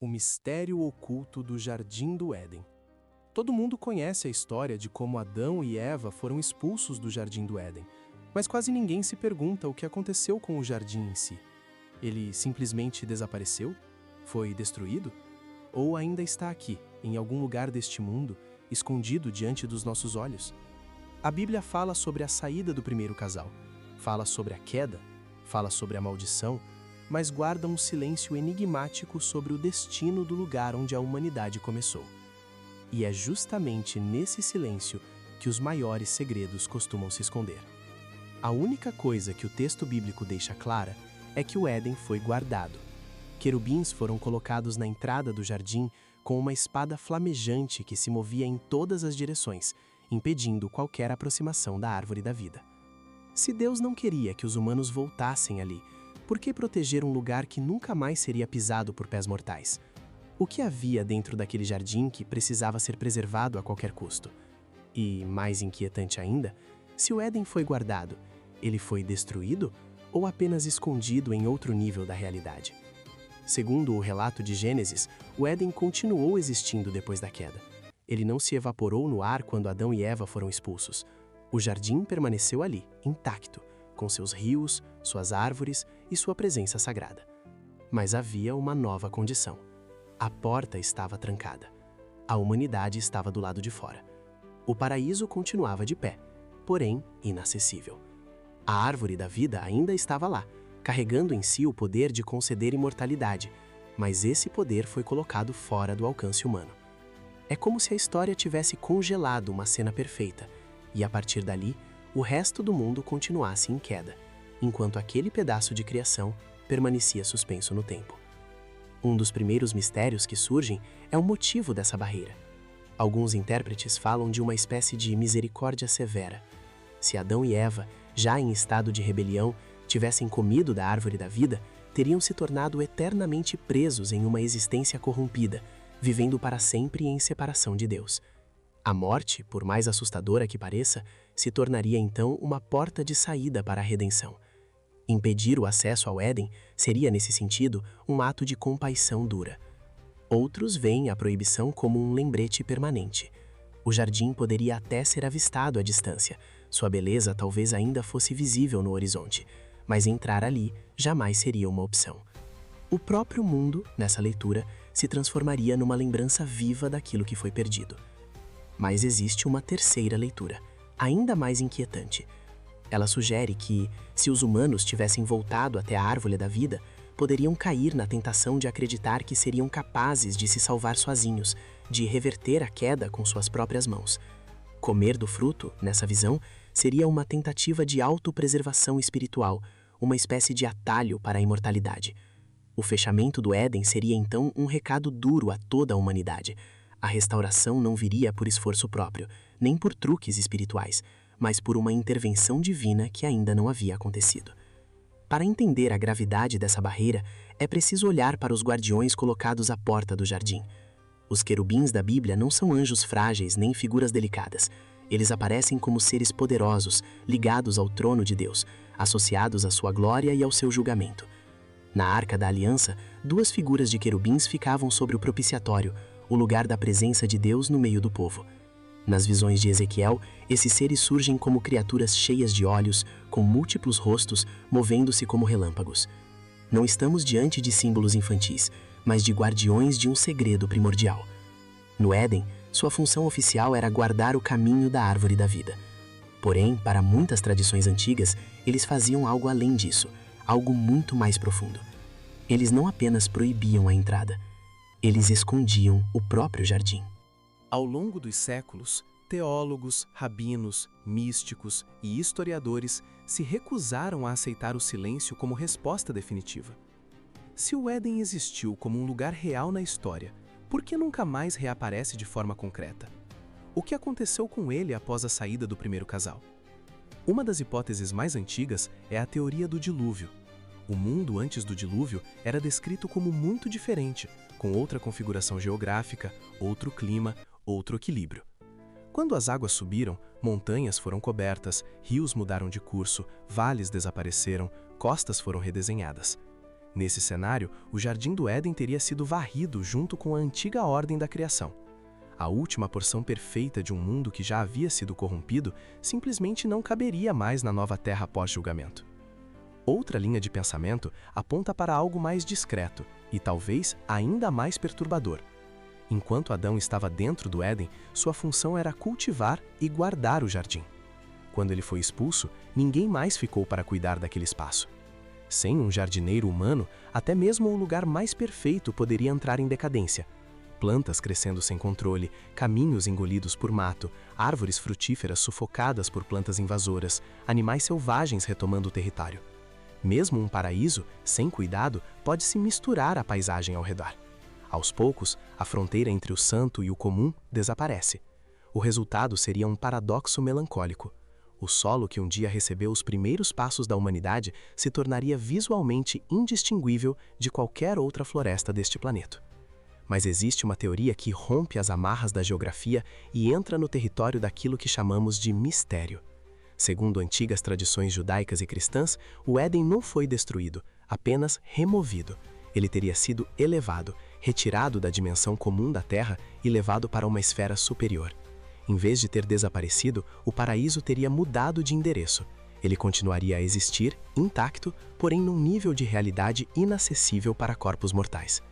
O mistério oculto do Jardim do Éden. Todo mundo conhece a história de como Adão e Eva foram expulsos do Jardim do Éden, mas quase ninguém se pergunta o que aconteceu com o jardim em si. Ele simplesmente desapareceu? Foi destruído? Ou ainda está aqui, em algum lugar deste mundo, escondido diante dos nossos olhos? A Bíblia fala sobre a saída do primeiro casal, fala sobre a queda, fala sobre a maldição, mas guarda um silêncio enigmático sobre o destino do lugar onde a humanidade começou. E é justamente nesse silêncio que os maiores segredos costumam se esconder. A única coisa que o texto bíblico deixa clara é que o Éden foi guardado. Querubins foram colocados na entrada do jardim com uma espada flamejante que se movia em todas as direções, impedindo qualquer aproximação da árvore da vida. Se Deus não queria que os humanos voltassem ali, por que proteger um lugar que nunca mais seria pisado por pés mortais? O que havia dentro daquele jardim que precisava ser preservado a qualquer custo? E, mais inquietante ainda, se o Éden foi guardado, ele foi destruído ou apenas escondido em outro nível da realidade? Segundo o relato de Gênesis, o Éden continuou existindo depois da queda. Ele não se evaporou no ar quando Adão e Eva foram expulsos. O jardim permaneceu ali, intacto, com seus rios, suas árvores e sua presença sagrada. Mas havia uma nova condição. A porta estava trancada. A humanidade estava do lado de fora. O paraíso continuava de pé, porém inacessível. A árvore da vida ainda estava lá, carregando em si o poder de conceder imortalidade, mas esse poder foi colocado fora do alcance humano. É como se a história tivesse congelado uma cena perfeita, e a partir dali, o resto do mundo continuasse em queda, enquanto aquele pedaço de criação permanecia suspenso no tempo. Um dos primeiros mistérios que surgem é o motivo dessa barreira. Alguns intérpretes falam de uma espécie de misericórdia severa. Se Adão e Eva, já em estado de rebelião, tivessem comido da árvore da vida, teriam se tornado eternamente presos em uma existência corrompida, vivendo para sempre em separação de Deus. A morte, por mais assustadora que pareça, se tornaria então uma porta de saída para a redenção. Impedir o acesso ao Éden seria, nesse sentido, um ato de compaixão dura. Outros veem a proibição como um lembrete permanente. O jardim poderia até ser avistado à distância, sua beleza talvez ainda fosse visível no horizonte, mas entrar ali jamais seria uma opção. O próprio mundo, nessa leitura, se transformaria numa lembrança viva daquilo que foi perdido. Mas existe uma terceira leitura, ainda mais inquietante. Ela sugere que, se os humanos tivessem voltado até a árvore da vida, poderiam cair na tentação de acreditar que seriam capazes de se salvar sozinhos, de reverter a queda com suas próprias mãos. Comer do fruto, nessa visão, seria uma tentativa de autopreservação espiritual, uma espécie de atalho para a imortalidade. O fechamento do Éden seria então um recado duro a toda a humanidade. A restauração não viria por esforço próprio, nem por truques espirituais, mas por uma intervenção divina que ainda não havia acontecido. Para entender a gravidade dessa barreira, é preciso olhar para os guardiões colocados à porta do jardim. Os querubins da Bíblia não são anjos frágeis nem figuras delicadas. Eles aparecem como seres poderosos, ligados ao trono de Deus, associados à sua glória e ao seu julgamento. Na Arca da Aliança, duas figuras de querubins ficavam sobre o propiciatório, o lugar da presença de Deus no meio do povo. Nas visões de Ezequiel, esses seres surgem como criaturas cheias de olhos, com múltiplos rostos, movendo-se como relâmpagos. Não estamos diante de símbolos infantis, mas de guardiões de um segredo primordial. No Éden, sua função oficial era guardar o caminho da árvore da vida. Porém, para muitas tradições antigas, eles faziam algo além disso, algo muito mais profundo. Eles não apenas proibiam a entrada, eles escondiam o próprio jardim. Ao longo dos séculos, teólogos, rabinos, místicos e historiadores se recusaram a aceitar o silêncio como resposta definitiva. Se o Éden existiu como um lugar real na história, por que nunca mais reaparece de forma concreta? O que aconteceu com ele após a saída do primeiro casal? Uma das hipóteses mais antigas é a teoria do dilúvio. O mundo antes do dilúvio era descrito como muito diferente, com outra configuração geográfica, outro clima, outro equilíbrio. Quando as águas subiram, montanhas foram cobertas, rios mudaram de curso, vales desapareceram, costas foram redesenhadas. Nesse cenário, o Jardim do Éden teria sido varrido junto com a antiga ordem da criação. A última porção perfeita de um mundo que já havia sido corrompido simplesmente não caberia mais na nova terra pós-julgamento. Outra linha de pensamento aponta para algo mais discreto e talvez ainda mais perturbador. Enquanto Adão estava dentro do Éden, sua função era cultivar e guardar o jardim. Quando ele foi expulso, ninguém mais ficou para cuidar daquele espaço. Sem um jardineiro humano, até mesmo o lugar mais perfeito poderia entrar em decadência. Plantas crescendo sem controle, caminhos engolidos por mato, árvores frutíferas sufocadas por plantas invasoras, animais selvagens retomando o território. Mesmo um paraíso, sem cuidado, pode se misturar à paisagem ao redor. Aos poucos, a fronteira entre o santo e o comum desaparece. O resultado seria um paradoxo melancólico. O solo que um dia recebeu os primeiros passos da humanidade se tornaria visualmente indistinguível de qualquer outra floresta deste planeta. Mas existe uma teoria que rompe as amarras da geografia e entra no território daquilo que chamamos de mistério. Segundo antigas tradições judaicas e cristãs, o Éden não foi destruído, apenas removido. Ele teria sido elevado, retirado da dimensão comum da Terra e levado para uma esfera superior. Em vez de ter desaparecido, o paraíso teria mudado de endereço. Ele continuaria a existir, intacto, porém num nível de realidade inacessível para corpos mortais.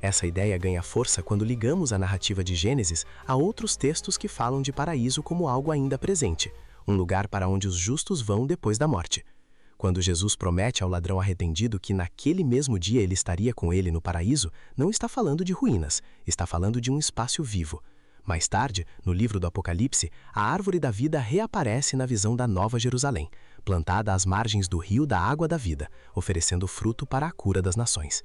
Essa ideia ganha força quando ligamos a narrativa de Gênesis a outros textos que falam de paraíso como algo ainda presente, um lugar para onde os justos vão depois da morte. Quando Jesus promete ao ladrão arrependido que naquele mesmo dia ele estaria com ele no paraíso, não está falando de ruínas, está falando de um espaço vivo. Mais tarde, no livro do Apocalipse, a árvore da vida reaparece na visão da Nova Jerusalém, plantada às margens do rio da água da vida, oferecendo fruto para a cura das nações.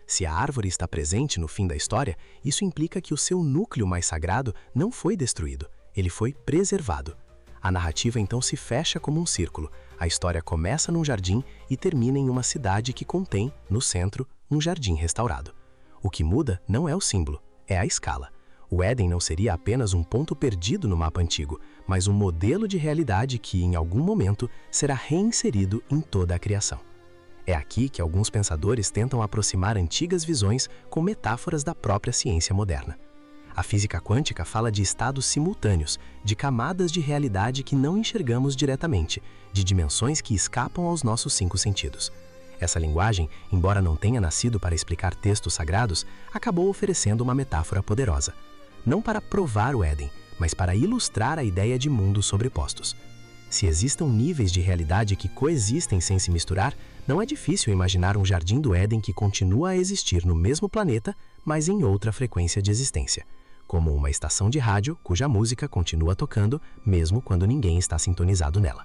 Se a árvore está presente no fim da história, isso implica que o seu núcleo mais sagrado não foi destruído, ele foi preservado. A narrativa então se fecha como um círculo. A história começa num jardim e termina em uma cidade que contém, no centro, um jardim restaurado. O que muda não é o símbolo, é a escala. O Éden não seria apenas um ponto perdido no mapa antigo, mas um modelo de realidade que, em algum momento, será reinserido em toda a criação. É aqui que alguns pensadores tentam aproximar antigas visões com metáforas da própria ciência moderna. A física quântica fala de estados simultâneos, de camadas de realidade que não enxergamos diretamente, de dimensões que escapam aos nossos 5 sentidos. Essa linguagem, embora não tenha nascido para explicar textos sagrados, acabou oferecendo uma metáfora poderosa. Não para provar o Éden, mas para ilustrar a ideia de mundos sobrepostos. Se existam níveis de realidade que coexistem sem se misturar, não é difícil imaginar um jardim do Éden que continua a existir no mesmo planeta, mas em outra frequência de existência, como uma estação de rádio cuja música continua tocando mesmo quando ninguém está sintonizado nela.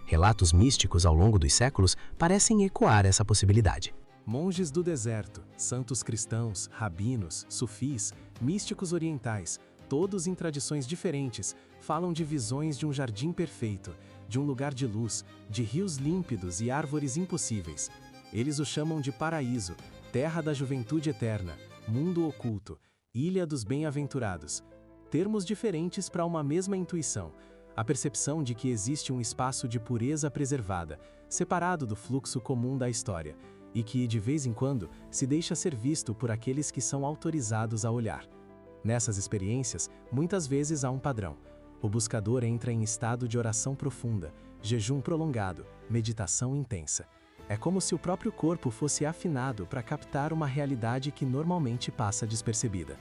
Relatos místicos ao longo dos séculos parecem ecoar essa possibilidade. Monges do deserto, santos cristãos, rabinos, sufis, místicos orientais, todos em tradições diferentes, falam de visões de um jardim perfeito, de um lugar de luz, de rios límpidos e árvores impossíveis. Eles o chamam de paraíso, terra da juventude eterna, mundo oculto, ilha dos bem-aventurados. Termos diferentes para uma mesma intuição, a percepção de que existe um espaço de pureza preservada, separado do fluxo comum da história, e que, de vez em quando, se deixa ser visto por aqueles que são autorizados a olhar. Nessas experiências, muitas vezes há um padrão. O buscador entra em estado de oração profunda, jejum prolongado, meditação intensa. É como se o próprio corpo fosse afinado para captar uma realidade que normalmente passa despercebida.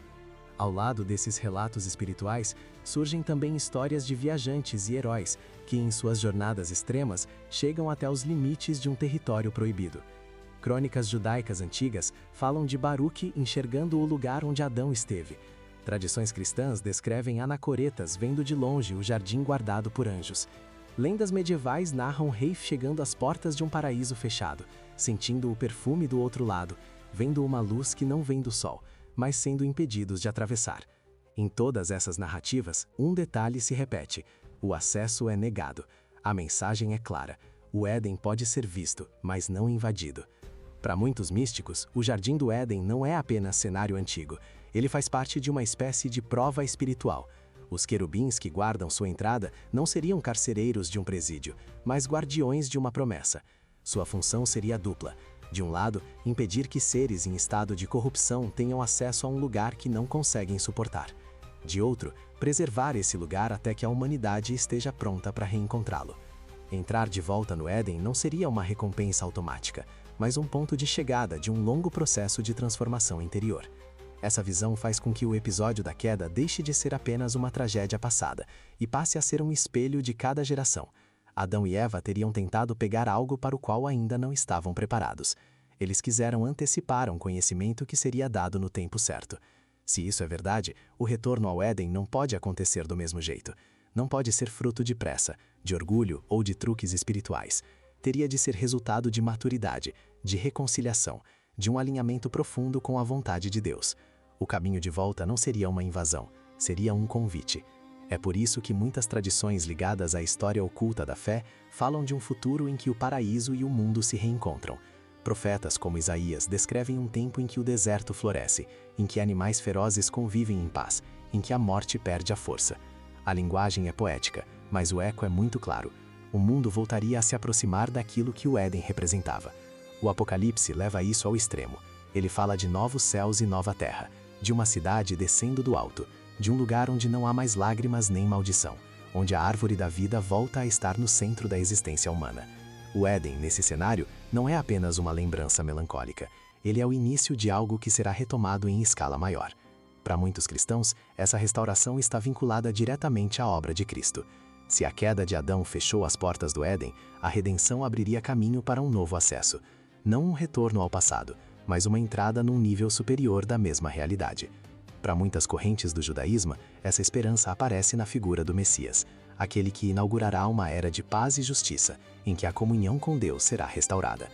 Ao lado desses relatos espirituais, surgem também histórias de viajantes e heróis que, em suas jornadas extremas, chegam até os limites de um território proibido. Crônicas judaicas antigas falam de Baruque enxergando o lugar onde Adão esteve. Tradições cristãs descrevem anacoretas vendo de longe o jardim guardado por anjos. Lendas medievais narram reis chegando às portas de um paraíso fechado, sentindo o perfume do outro lado, vendo uma luz que não vem do sol, mas sendo impedidos de atravessar. Em todas essas narrativas, um detalhe se repete: o acesso é negado. A mensagem é clara: o Éden pode ser visto, mas não invadido. Para muitos místicos, o Jardim do Éden não é apenas cenário antigo. Ele faz parte de uma espécie de prova espiritual. Os querubins que guardam sua entrada não seriam carcereiros de um presídio, mas guardiões de uma promessa. Sua função seria dupla: De um lado, impedir que seres em estado de corrupção tenham acesso a um lugar que não conseguem suportar. De outro, preservar esse lugar até que a humanidade esteja pronta para reencontrá-lo. Entrar de volta no Éden não seria uma recompensa automática, mas um ponto de chegada de um longo processo de transformação interior. Essa visão faz com que o episódio da queda deixe de ser apenas uma tragédia passada e passe a ser um espelho de cada geração. Adão e Eva teriam tentado pegar algo para o qual ainda não estavam preparados. Eles quiseram antecipar um conhecimento que seria dado no tempo certo. Se isso é verdade, o retorno ao Éden não pode acontecer do mesmo jeito. Não pode ser fruto de pressa, de orgulho ou de truques espirituais. Teria de ser resultado de maturidade, de reconciliação, de um alinhamento profundo com a vontade de Deus. O caminho de volta não seria uma invasão, seria um convite. É por isso que muitas tradições ligadas à história oculta da fé falam de um futuro em que o paraíso e o mundo se reencontram. Profetas como Isaías descrevem um tempo em que o deserto floresce, em que animais ferozes convivem em paz, em que a morte perde a força. A linguagem é poética, mas o eco é muito claro. O mundo voltaria a se aproximar daquilo que o Éden representava. O Apocalipse leva isso ao extremo. Ele fala de novos céus e nova terra, de uma cidade descendo do alto, de um lugar onde não há mais lágrimas nem maldição, onde a árvore da vida volta a estar no centro da existência humana. O Éden, nesse cenário, não é apenas uma lembrança melancólica. Ele é o início de algo que será retomado em escala maior. Para muitos cristãos, essa restauração está vinculada diretamente à obra de Cristo. Se a queda de Adão fechou as portas do Éden, a redenção abriria caminho para um novo acesso. Não um retorno ao passado, mas uma entrada num nível superior da mesma realidade. Para muitas correntes do judaísmo, essa esperança aparece na figura do Messias, aquele que inaugurará uma era de paz e justiça, em que a comunhão com Deus será restaurada.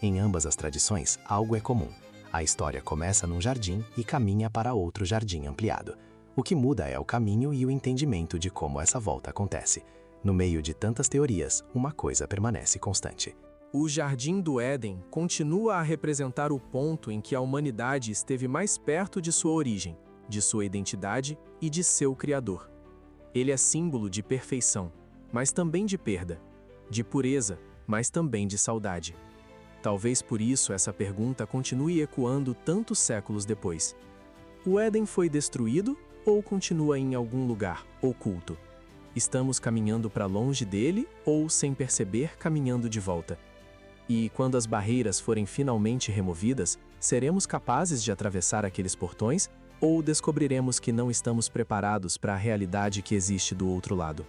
Em ambas as tradições, algo é comum. A história começa num jardim e caminha para outro jardim ampliado. O que muda é o caminho e o entendimento de como essa volta acontece. No meio de tantas teorias, uma coisa permanece constante. O Jardim do Éden continua a representar o ponto em que a humanidade esteve mais perto de sua origem, de sua identidade e de seu Criador. Ele é símbolo de perfeição, mas também de perda, de pureza, mas também de saudade. Talvez por isso essa pergunta continue ecoando tantos séculos depois. O Éden foi destruído ou continua em algum lugar oculto? Estamos caminhando para longe dele ou, sem perceber, caminhando de volta? E quando as barreiras forem finalmente removidas, seremos capazes de atravessar aqueles portões ou descobriremos que não estamos preparados para a realidade que existe do outro lado?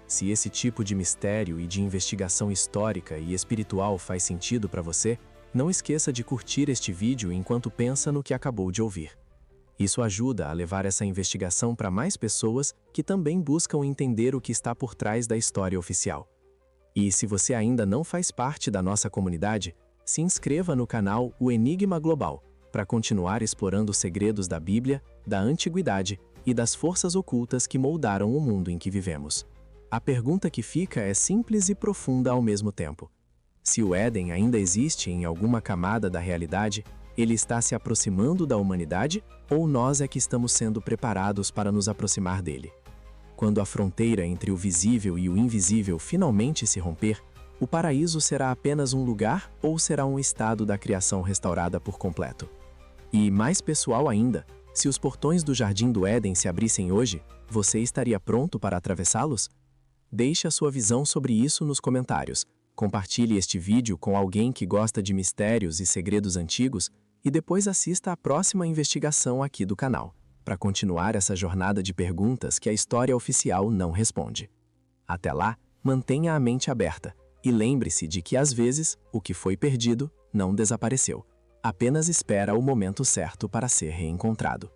Se esse tipo de mistério e de investigação histórica e espiritual faz sentido para você, não esqueça de curtir este vídeo enquanto pensa no que acabou de ouvir. Isso ajuda a levar essa investigação para mais pessoas que também buscam entender o que está por trás da história oficial. E se você ainda não faz parte da nossa comunidade, se inscreva no canal O Enigma Global para continuar explorando os segredos da Bíblia, da antiguidade e das forças ocultas que moldaram o mundo em que vivemos. A pergunta que fica é simples e profunda ao mesmo tempo. Se o Éden ainda existe em alguma camada da realidade, ele está se aproximando da humanidade ou nós é que estamos sendo preparados para nos aproximar dele? Quando a fronteira entre o visível e o invisível finalmente se romper, o paraíso será apenas um lugar ou será um estado da criação restaurada por completo? E, mais pessoal ainda, se os portões do Jardim do Éden se abrissem hoje, você estaria pronto para atravessá-los? Deixe a sua visão sobre isso nos comentários, compartilhe este vídeo com alguém que gosta de mistérios e segredos antigos e depois assista à próxima investigação aqui do canal, para continuar essa jornada de perguntas que a história oficial não responde. Até lá, mantenha a mente aberta e lembre-se de que às vezes o que foi perdido não desapareceu, apenas espera o momento certo para ser reencontrado.